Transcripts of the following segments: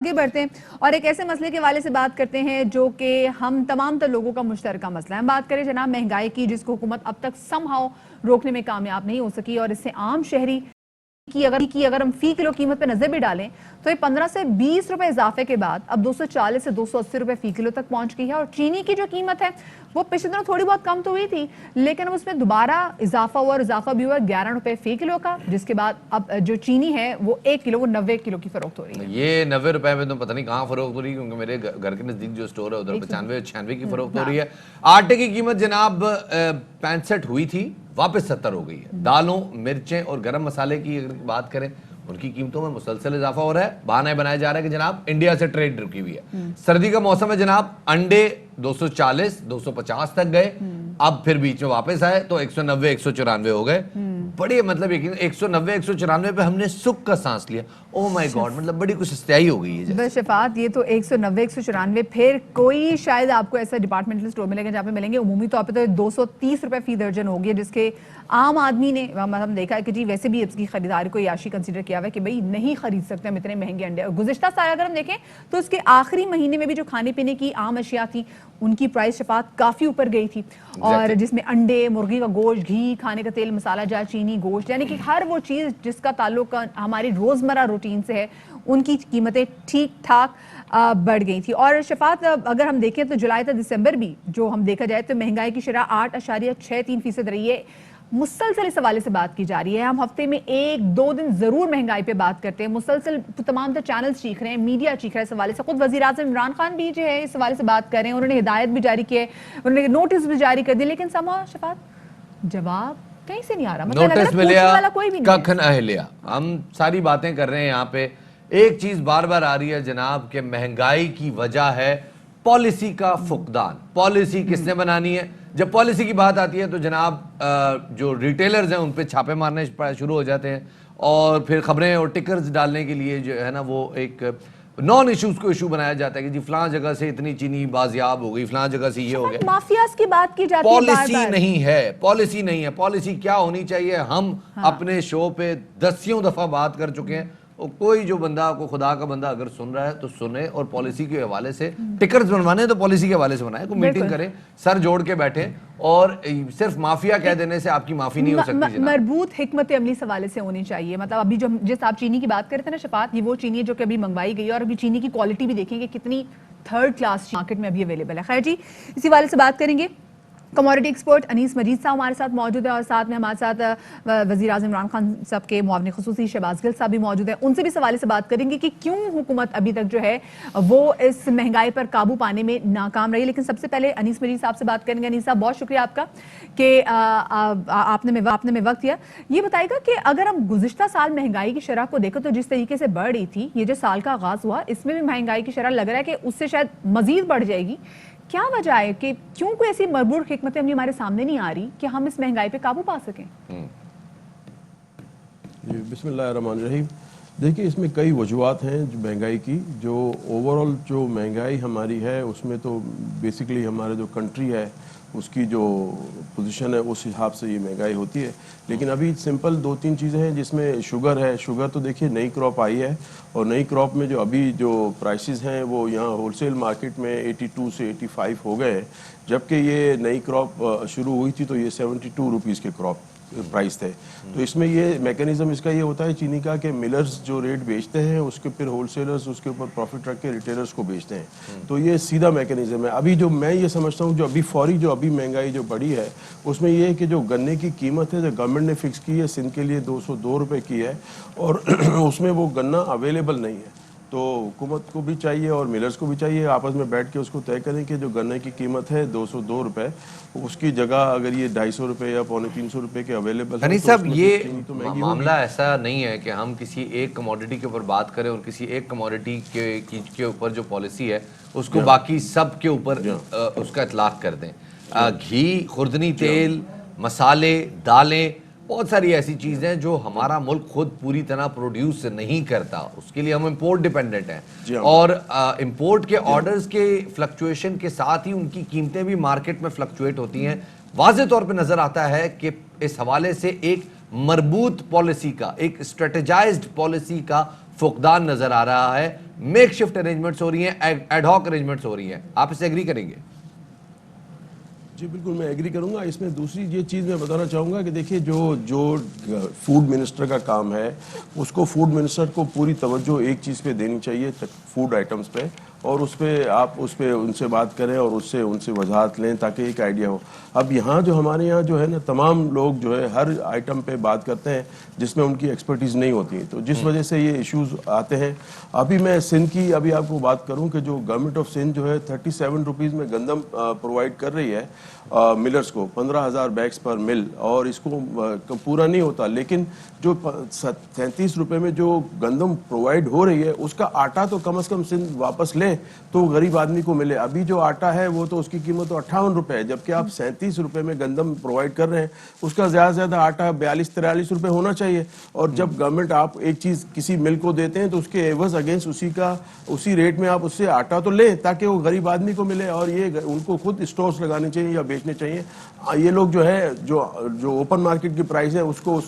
آگے بڑھتے ہیں اور ایک ایسے مسئلے کے حوالے سے بات کرتے ہیں جو کہ ہم تمام تر لوگوں کا مشترکہ مسئلہ ہے. ہم بات کریں جناب مہنگائی کی، جس کو حکومت اب تک سم ہاؤ روکنے میں کامیاب نہیں ہو سکی، اور اس سے عام شہری کی اگر ہم فی کلو قیمت پہ نظر بھی ڈالیں تو یہ 15 سے 20 روپے اضافے کے بعد اب 240 سے 280 روپے فی کلو تک پہنچ گئی ہے. اور چینی کی جو قیمت ہے وہ پچھلے دنوں تھوڑی بہت کم تو ہوئی تھی، لیکن اب اس میں دوبارہ اضافہ ہوا، اور اضافہ بھی ہوا 11 روپے فی کلو کا، جس کے بعد اب جو چینی ہے وہ 1 کلو وہ 90 کلو کی فروخت ہو رہی ہے. یہ 90 روپے میں تو پتہ نہیں کہاں فروخت ہو رہی ہے، کیونکہ میرے گھر کے نزدیک جو سٹور ہے ادھر 95-96 کی فروخت ہو رہی ہے. آٹے کی قیمت جناب 65 ہوئی تھی، واپس 70 ہو گئی ہے. دالوں، مرچیں اور گرم مسالے کی اگر بات کریں ان کی قیمتوں میں مسلسل اضافہ ہو رہا ہے. بہانہ بنایا جا رہا ہے کہ جناب انڈیا سے ٹریڈ رکی ہوئی ہے. سردی کا موسم ہے جناب، انڈے 240-250 تک گئے، اب پھر بیچ میں واپس آئے تو 190-194 ہو گئے. بڑی مطلب یقین 190-194 پہ ہم نے سکھ کا سانس لیا. او مائی گاڈ، مطلب بڑی کچھ سستیائی ہو گئی ہے. بس شفاعت، یہ تو 190-194 پھر کوئی شاید آپ کو ایسا ڈپارٹمنٹل سٹور ملے گا جہاں پہ ملیں گے. عمومی طور پہ تو 230 روپے فی درجن ہوگی، جس کے عام آدمی نے ہم دیکھا ہے کہ جی ویسے بھی اس کی خریداری کو عیاشی کنسیڈر کیا ہوا ہے کہ بھئی نہیں خرید سکتے ہم اتنے مہنگے انڈے. اور گزشتہ سال اگر ہم دیکھیں تو اس کے آخری مہینے میں بھی جو کھانے پینے کی عام اشیاء تھی ان کی پرائس شفاعت کافی اوپر گئی تھی، اور جس میں انڈے، مرغی کا گوشت، گھی، کھانے کا تیل، مسالہ جات، چینی، گوشت، یعنی کہ ہر وہ چیز جس کا تعلق ہماری روزمرہ روٹین سے ہے ان کی قیمتیں ٹھیک ٹھاک بڑھ گئی تھی. اور شفاعت اگر ہم دیکھیں تو جولائی تا دسمبر بھی جو ہم دیکھا جائے تو مہنگائی کی شرح 8.63% رہی ہے. مسلسل اس حوالے سے بات کی جا رہی ہے. ہم ہفتے میں 1-2 دن ضرور مہنگائی پہ بات کرتے ہیں، مسلسل تمام تر چینلز چیخ رہے ہیں، میڈیا چیخ رہا ہے اس حوالے سے. خود وزیر اعظم عمران خان بھی جو ہے اس حوالے سے بات کر رہے ہیں، انہوں نے ہدایت بھی جاری کی ہے، انہوں نے نوٹس بھی جاری کر دی، لیکن سما شفاعت جواب کہیں سے نہیں آ رہا. مطلب نوٹس ملیا کوئی بھی ککھ نہ لیا. ہم ساری باتیں کر رہے ہیں یہاں پہ، ایک چیز بار بار آ رہی ہے جناب کہ مہنگائی کی وجہ ہے پالیسی کا فقدان. پالیسی کس نے بنانی ہے؟ جب پالیسی کی بات آتی ہے تو جناب جو ریٹیلرز ہیں ان پہ چھاپے مارنے شروع ہو جاتے ہیں، اور پھر خبریں اور ٹکرز ڈالنے کے لیے جو ہے نا وہ ایک نان ایشوز کو ایشو بنایا جاتا ہے کہ جی فلاں جگہ سے اتنی چینی بازیاب ہو گئی، فلاں جگہ سے یہ ہو گیا. مافیاز کی بات کی جاتی ہے. پالیسی نہیں ہے، پالیسی نہیں ہے. پالیسی کیا ہونی چاہیے ہم اپنے شو پہ دسیوں دفعہ بات کر چکے ہیں. کوئی جو بندہ کو خدا کا بندہ اگر سن رہا ہے تو سنے، اور پالیسی کے حوالے سے ٹکرز بنوانے تو پالیسی کے حوالے سے بنائے، کوئی میٹنگ کریں، سر جوڑ کے بیٹھیں، اور صرف مافیا کہہ دینے سے آپ کی معافی نہیں ہو سکتی جناب. مربوط حکمت عملی اس حوالے سے ہونی چاہیے. مطلب ابھی جو جس آپ چینی کی بات کرتے ہیں نا شفاعت، یہ وہ چینی ہے جو کہ ابھی منگوائی گئی ہے، اور ابھی چینی کی کوالٹی بھی دیکھیں گے کتنی تھرڈ کلاس مارکیٹ میں ابھی اویلیبل ہے. خیر جی، اسی حوالے سے بات کریں گے. کموڈٹی ایکسپرٹ انیس مجید صاحب ہمارے ساتھ موجود ہے، اور ساتھ میں ہمارے ساتھ وزیر اعظم عمران خان صاحب کے معاون خصوصی شہباز گل صاحب بھی موجود ہیں. ان سے بھی اس حوالے سے بات کریں گے کہ کیوں حکومت ابھی تک جو ہے وہ اس مہنگائی پر قابو پانے میں ناکام رہی. لیکن سب سے پہلے انیس مجید صاحب سے بات کریں گے. انیس صاحب بہت شکریہ آپ کا کہ آپ نے وقت دیا. یہ بتائے گا کہ اگر ہم گزشتہ سال مہنگائی کی شرح کو دیکھیں تو جس طریقے سے بڑھ رہی تھی، یہ جو سال کا آغاز ہوا اس میں بھی مہنگائی کی شرح لگ رہا ہے کہ اس سے شاید مزید بڑھ جائے گی. کیا وجہ ہے کہ کیوں کوئی ایسی مربوط حکمت عملی ہمارے سامنے نہیں آ رہی کہ ہم اس مہنگائی پہ قابو پا سکیں؟ بسم اللہ الرحمن الرحیم. دیکھیے اس میں کئی وجوہات ہیں جو مہنگائی کی. جو اوورال جو مہنگائی ہماری ہے اس میں تو بیسیکلی ہمارے جو کنٹری ہے اس کی جو پوزیشن ہے اس حساب سے یہ مہنگائی ہوتی ہے. لیکن ابھی سمپل 2-3 چیزیں ہیں جس میں شوگر ہے. شوگر تو دیکھیے نئی کراپ آئی ہے، اور نئی کراپ میں جو ابھی جو پرائسز ہیں وہ یہاں ہول سیل مارکیٹ میں 82 سے 85 ہو گئے ہیں، جبکہ یہ نئی کراپ شروع ہوئی تھی تو یہ 72 روپیز کے کراپ پرائس تھے. تو اس میں یہ میکینزم اس کا یہ ہوتا ہے چینی کا کہ ملرز جو ریٹ بیچتے ہیں اس کے پھر ہول سیلرز اس کے اوپر پروفٹ رکھ کے ریٹیلرز کو بیچتے ہیں. تو یہ سیدھا میکینزم ہے. ابھی جو میں یہ سمجھتا ہوں جو ابھی فوری جو ابھی مہنگائی جو بڑھی ہے اس میں یہ ہے کہ جو گنے کی قیمت ہے جو گورنمنٹ نے فکس کی ہے سندھ کے لیے 202 روپے کی ہے، اور اس میں وہ گنا اویلیبل نہیں ہے. تو حکومت کو بھی چاہیے اور ملرز کو بھی چاہیے آپس میں بیٹھ کے اس کو طے کریں کہ جو گنے کی قیمت ہے 202 روپے، اس کی جگہ اگر یہ 250 روپے یا 250 روپے کے اویلیبل ہے. صاحب یہ معاملہ ایسا نہیں ہے کہ ہم کسی ایک کموڈٹی کے اوپر بات کریں اور کسی ایک کموڈٹی کے اوپر جو پالیسی ہے اس کو باقی سب کے اوپر اس کا اطلاق کر دیں. گھی، خوردنی تیل، مسالے، دالیں، بہت ساری ایسی چیزیں جو ہمارا ملک خود پوری طرح پروڈیوس نہیں کرتا، اس کے لیے ہم امپورٹ ڈیپینڈنٹ ہیں، اور امپورٹ کے آرڈرز کے فلکچویشن کے ساتھ ہی ان کی قیمتیں بھی مارکیٹ میں فلکچویٹ ہوتی ہیں. واضح طور پہ نظر آتا ہے کہ اس حوالے سے ایک مربوط پالیسی کا، ایک اسٹریٹجائزڈ پالیسی کا فقدان نظر آ رہا ہے. میک شفٹ ارینجمنٹس ہو رہی ہیں, ایڈ ہاک ارینجمنٹس ہو رہی ہیں. آپ اس سے ایگری کریں گے؟ جی بالکل میں ایگری کروں گا. اس میں دوسری یہ چیز میں بتانا چاہوں گا کہ دیکھیے جو فوڈ منسٹر کا کام ہے, اس کو فوڈ منسٹر کو پوری توجہ ایک چیز پہ دینی چاہیے, فوڈ آئٹمس پہ, اور اس پہ آپ اس پہ ان سے بات کریں اور ان سے وضاحت لیں تاکہ ایک آئیڈیا ہو. اب یہاں جو ہمارے یہاں جو ہے نا, تمام لوگ جو ہے ہر آئٹم پہ بات کرتے ہیں جس میں ان کی ایکسپرٹیز نہیں ہوتی, تو جس وجہ سے یہ ایشوز آتے ہیں. ابھی میں سندھ کی ابھی آپ کو بات کروں کہ جو گورنمنٹ آف سندھ جو ہے 37 روپیز میں گندم پرووائڈ کر رہی ہے ملرز کو, 15,000 بیگس پر مل, اور اس کو پورا نہیں ہوتا. لیکن جو 37 روپے میں جو گندم پرووائڈ ہو رہی ہے اس کا آٹا تو کم از کم سندھ واپس لیں تو غریب آدمی کو ملے. ابھی جو آٹا ہے وہ تو اس کی قیمت تو 58 روپے ہے, جبکہ آپ 37 روپے میں گندم پرووائڈ کر رہے ہیں. اس کا زیادہ سے زیادہ آٹا 42-43 روپے ہونا چاہیے. اور جب گورنمنٹ آپ ایک چیز کسی مل کو دیتے ہیں تو اس کے عوض اگینسٹ اسی ریٹ میں آپ اس سے آٹا تو لیں تاکہ وہ غریب آدمی کو ملے, اور یہ ان کو خود اسٹورز لگانے چاہیے یا بیچنے چاہیے. یہ لوگ جو ہے جو اوپن مارکیٹ کی پرائس ہے اس کو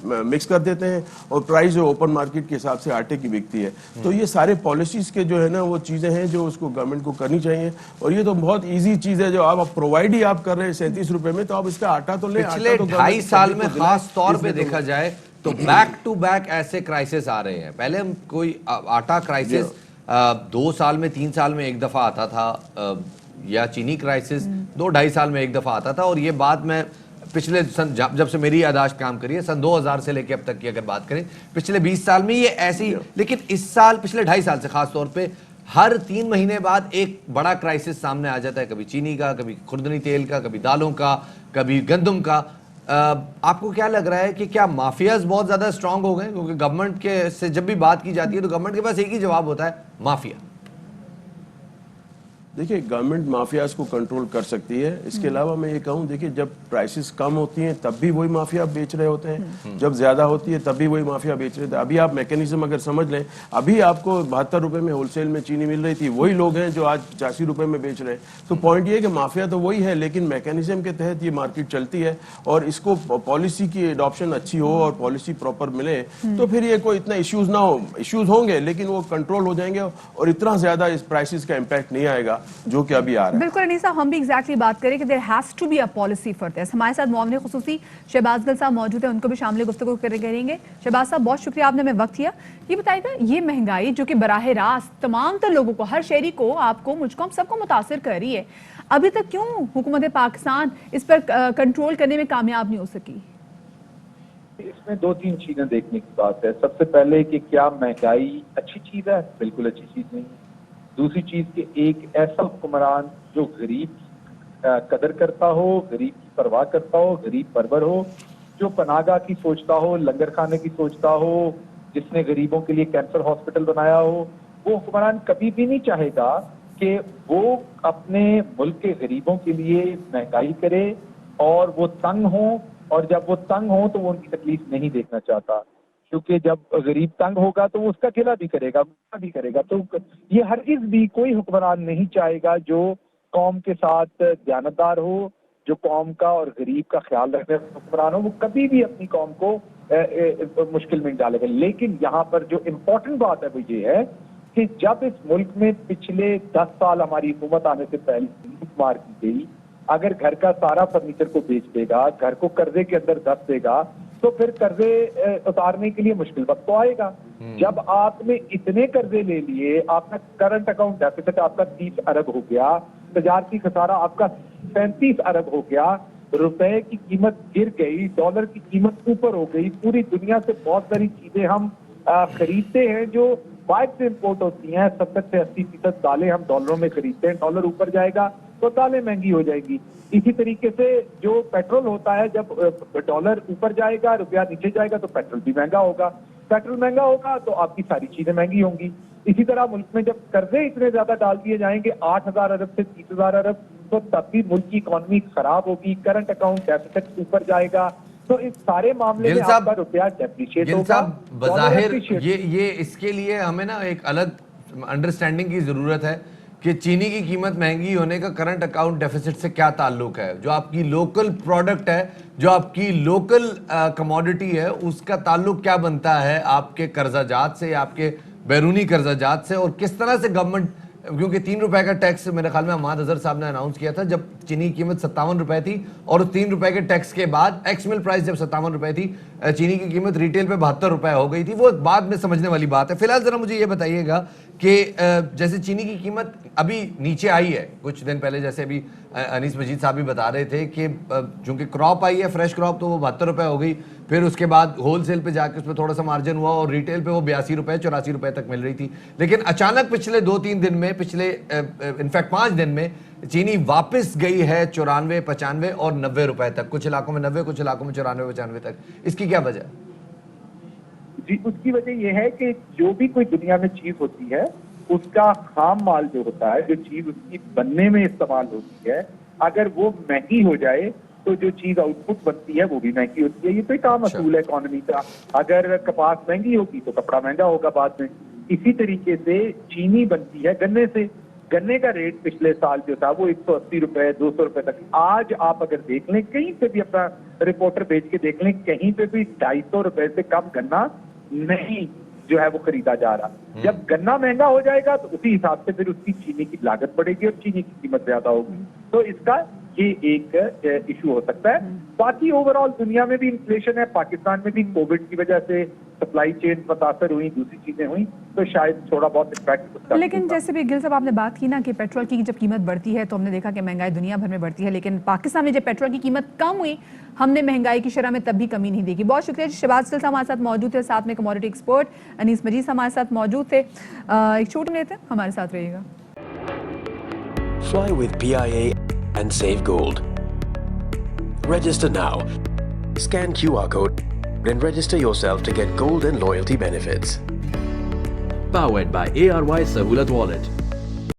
مکس کر دیتے ہیں, اور پرائس جو اوپن مارکیٹ کے حساب سے آٹے کی بکتی ہے. تو یہ سارے پالیسیز کے جو ہے نا وہ چیزیں ہیں جو اس کو گورنمنٹ کو کرنی چاہیے. اور یہ تو بہت ایزی چیز ہے جو آپ پرووائڈ ہی آپ کر رہے ہیں 37 روپے میں, تو آپ اس کا آٹا تو لیں. پچھلے 2.5 سال میں خاص طور پہ دیکھا جائے تو بیک ٹو بیک ایسے کرائسس آ رہے ہیں. پہلے ہم کوئی آٹا کرائسس 2 سال میں 3 سال میں ایک دفعہ آتا تھا, یا چینی کرائسس 2-2.5 سال میں ایک دفعہ آتا تھا. اور یہ بات میں پچھلے جب سے میری یاداشت کام کری ہے, سن 2000 سے لے کے اب تک کی اگر بات کریں, پچھلے 20 سال میں یہ ایسی. لیکن اس سال پچھلے 2.5 سال سے خاص طور پہ ہر 3 مہینے بعد ایک بڑا کرائسس سامنے آ جاتا ہے, کبھی چینی کا, کبھی خوردنی تیل کا, کبھی دالوں کا, کبھی گندم کا. آپ کو کیا لگ رہا ہے کہ کیا مافیاز بہت زیادہ اسٹرانگ ہو گئے؟ کیونکہ گورنمنٹ کے سے جب بھی بات کی جاتی ہے تو گورنمنٹ کے پاس ایک ہی جواب ہوتا ہے, مافیا. دیکھیے گورنمنٹ مافیاز کو کنٹرول کر سکتی ہے. اس کے علاوہ میں یہ کہوں, دیکھیے جب پرائسز کم ہوتی ہیں تب بھی وہی مافیا بیچ رہے ہوتے ہیں, جب زیادہ ہوتی ہے تب بھی وہی مافیا بیچ رہے تھے. ابھی آپ میکینزم اگر سمجھ لیں, ابھی آپ کو 72 روپے میں ہول سیل میں چینی مل رہی تھی, وہی لوگ ہیں جو آج 85 روپے میں بیچ رہے ہیں. تو پوائنٹ یہ ہے کہ مافیا تو وہی ہے, لیکن میکینزم کے تحت یہ مارکیٹ چلتی ہے. اور اس کو پالیسی کی ایڈاپشن اچھی ہو اور پالیسی پراپر ملے تو پھر یہ کوئی اتنا ایشوز نہ ہو. ایشوز ہوں گے لیکن وہ کنٹرول ہو جائیں گے, اور اتنا زیادہ اس پرائسز کا امپیکٹ نہیں آئے گا جو کہ ابھی آ رہا ہے. بالکل انیس صاحب, ہم بھی ایگزیکٹلی بات کریں کہ there has to be a policy for this. ہمارے ساتھ معاون خصوصی شہباز گل صاحب موجود ہیں, ان کو بھی شامل گفتگو کریں گے. شہباز صاحب بہت شکریہ, آپ نے ہمیں وقت دیا. یہ بتائیے گا, یہ مہنگائی جو کہ براہ راست تمام تر لوگوں کو, ہر شہری کو, آپ کو, مجھ کو, ہم سب کو متاثر کر رہی ہے, ابھی تک کیوں حکومت پاکستان اس پر کنٹرول کرنے میں کامیاب نہیں ہو سکی؟ اس میں 2-3 چیزیں دیکھنے کی بات ہے. سب سے پہلے کہ کیا مہنگائی اچھی چیز ہے؟ بالکل اچھی چیز نہیں. دوسری چیز کہ ایک ایسا حکمران جو غریب کی قدر کرتا ہو, غریب کی پرواہ کرتا ہو, غریب پرور ہو, جو پناہ گاہ کی سوچتا ہو, لنگر خانے کی سوچتا ہو, جس نے غریبوں کے لیے کینسر ہاسپٹل بنایا ہو, وہ حکمران کبھی بھی نہیں چاہے گا کہ وہ اپنے ملک کے غریبوں کے لیے مہنگائی کرے اور وہ تنگ ہوں, اور جب وہ تنگ ہوں تو وہ ان کی تکلیف نہیں دیکھنا چاہتا. کیونکہ جب غریب تنگ ہوگا تو وہ اس کا گلہ بھی کرے گا, گناہ بھی کرے گا. تو یہ ہرگز بھی کوئی حکمران نہیں چاہے گا جو قوم کے ساتھ دیانتدار ہو, جو قوم کا اور غریب کا خیال رکھنے والا حکمران ہو, وہ کبھی بھی اپنی قوم کو مشکل میں ڈالے گا. لیکن یہاں پر جو امپورٹنٹ بات ہے وہ یہ ہے کہ جب اس ملک میں پچھلے 10 سال ہماری حکومت آنے سے پہلے لوٹ مار کی گئی, اگر گھر کا سارا فرنیچر کو بیچ دے گا, گھر کو قرضے کے اندر دس دے گا, تو پھر قرضے اتارنے کے لیے مشکل وقت تو آئے گا. جب آپ نے اتنے قرضے لے لیے, آپ کا کرنٹ اکاؤنٹ ڈیفیسٹ آپ کا 30 ارب ہو گیا, تجارتی خسارہ آپ کا 37 ارب ہو گیا, روپے کی قیمت گر گئی, ڈالر کی قیمت اوپر ہو گئی. پوری دنیا سے بہت ساری چیزیں ہم خریدتے ہیں جو باہر سے امپورٹ ہوتی ہیں. 70 سے 80% دالیں ہم ڈالروں میں خریدتے ہیں. ڈالر اوپر جائے گا تو دالیں مہنگی ہو جائے گی. اسی طریقے سے جو پیٹرول ہوتا ہے, جب ڈالر اوپر جائے گا, روپیہ نیچے جائے گا تو پیٹرول بھی مہنگا ہوگا. پیٹرول مہنگا ہوگا تو آپ کی ساری چیزیں مہنگی ہوں گی. اسی طرح ملک میں جب قرضے اتنے زیادہ ڈال دیے جائیں گے 8,000 ارب سے 30,000 ارب, تو تب بھی ملک کی اکانومی خراب ہوگی, کرنٹ اکاؤنٹ ڈیفیسٹ اوپر جائے گا. تو اس سارے معاملے میں آپ کا روپیہ ڈیپریشیٹ ہوگا. بظاہر یہ اس کے لیے ہمیں نا ایک الگ انڈرسٹینڈنگ کی ضرورت ہے کہ چینی کی قیمت مہنگی ہونے کا کرنٹ اکاؤنٹ ڈیفیسٹ سے کیا تعلق ہے. جو آپ کی لوکل پروڈکٹ ہے, جو آپ کی لوکل کموڈٹی ہے, اس کا تعلق کیا بنتا ہے آپ کے قرضہ جات سے, آپ کے بیرونی قرضہ جات سے, اور کس طرح سے گورنمنٹ, کیونکہ 3 روپے کا ٹیکس میرے خیال میں حماد اظہر صاحب نے اناؤنس کیا تھا جب چینی کی قیمت 57 روپے تھی, اور 3 روپے کے ٹیکس کے بعد ایکس مل پرائس جب 57 روپے تھی, چینی کی قیمت ریٹیل پہ 72 روپے ہو گئی تھی. وہ بعد میں سمجھنے والی بات ہے. فی الحال ذرا مجھے یہ بتائیے گا کہ جیسے چینی کی قیمت ابھی نیچے آئی ہے کچھ دن پہلے, جیسے ابھی انیس مجید صاحب بھی بتا رہے تھے کہ چونکہ کراپ آئی ہے فریش کراپ, تو وہ 72 روپے ہو گئی, پھر اس کے بعد ہول سیل پہ جا کے اس پہ تھوڑا سا مارجن ہوا, اور ریٹیل پہ وہ 82 روپے 84 روپے تک مل رہی تھی. لیکن اچانک پچھلے 2-3 دن میں, پچھلے انفیکٹ 5 دن میں چینی واپس گئی ہے 94, 95 اور 90 روپے تک, کچھ علاقوں میں 90, کچھ علاقوں میں 94, 95 تک. اس کی کیا وجہ ہے؟ جی, اس کی وجہ یہ ہے کہ جو بھی کوئی دنیا میں چیز ہوتی ہے اس کا خام مال جو ہوتا ہے, جو چیز اس کی بننے میں استعمال ہوتی ہے, اگر وہ مہنگی ہو جائے تو جو چیز آؤٹ پٹ بنتی ہے وہ بھی مہنگی ہوتی ہے. یہ تو ایک عام اصول ہے اکانومی کا. اگر کپاس مہنگی ہوگی تو کپڑا مہنگا ہوگا بعد میں. اسی طریقے سے چینی بنتی ہے گنے سے. گنے کا ریٹ پچھلے سال جو تھا وہ 180 روپے 200 روپے تک. آج آپ اگر دیکھ لیں, کہیں پہ بھی اپنا رپورٹر بھیج کے دیکھ لیں, کہیں پہ بھی 250 روپے سے کم گنا نہیں جو ہے وہ خریدا جا رہا. جب گنا مہنگا ہو جائے گا تو اسی حساب سے پھر اس کی چینی کی لاگت بڑھے گی اور چینی کی قیمت زیادہ ہوگی. تو اس کا یہ ایک ایشو ہو سکتا ہے. باقی اوور آل دنیا میں بھی انفلیشن ہے, پاکستان میں بھی کووڈ کی وجہ سے سپلائی چین متاثر ہوئی, دوسری چیزیں ہوئی, تو شاید تھوڑا بہت امپیکٹ. لیکن جیسے بھی گل صاحب آپ نے بات کی نا کہ پیٹرول کی جب قیمت بڑھتی ہے تو ہم نے دیکھا کہ مہنگائی دنیا بھر میں بڑھتی ہے, لیکن پاکستان میں جب پیٹرول کی قیمت کم ہوئی ہم نے مہنگائی کی شرح میں تب بھی کمی نہیں دیکھی. بہت شکریہ. شہباز صاحب ہمارے ساتھ موجود تھے, ساتھ میں کموڈٹی ایکسپرٹ انیس مجید ہمارے ساتھ موجود تھے. ایک چھوٹ لیتے ہیں, ہمارے ساتھ رہیے گا. Fly with PIA and save gold. Register now. Scan QR code and register yourself to get gold and loyalty benefits. Powered by ARY Sahulat Wallet.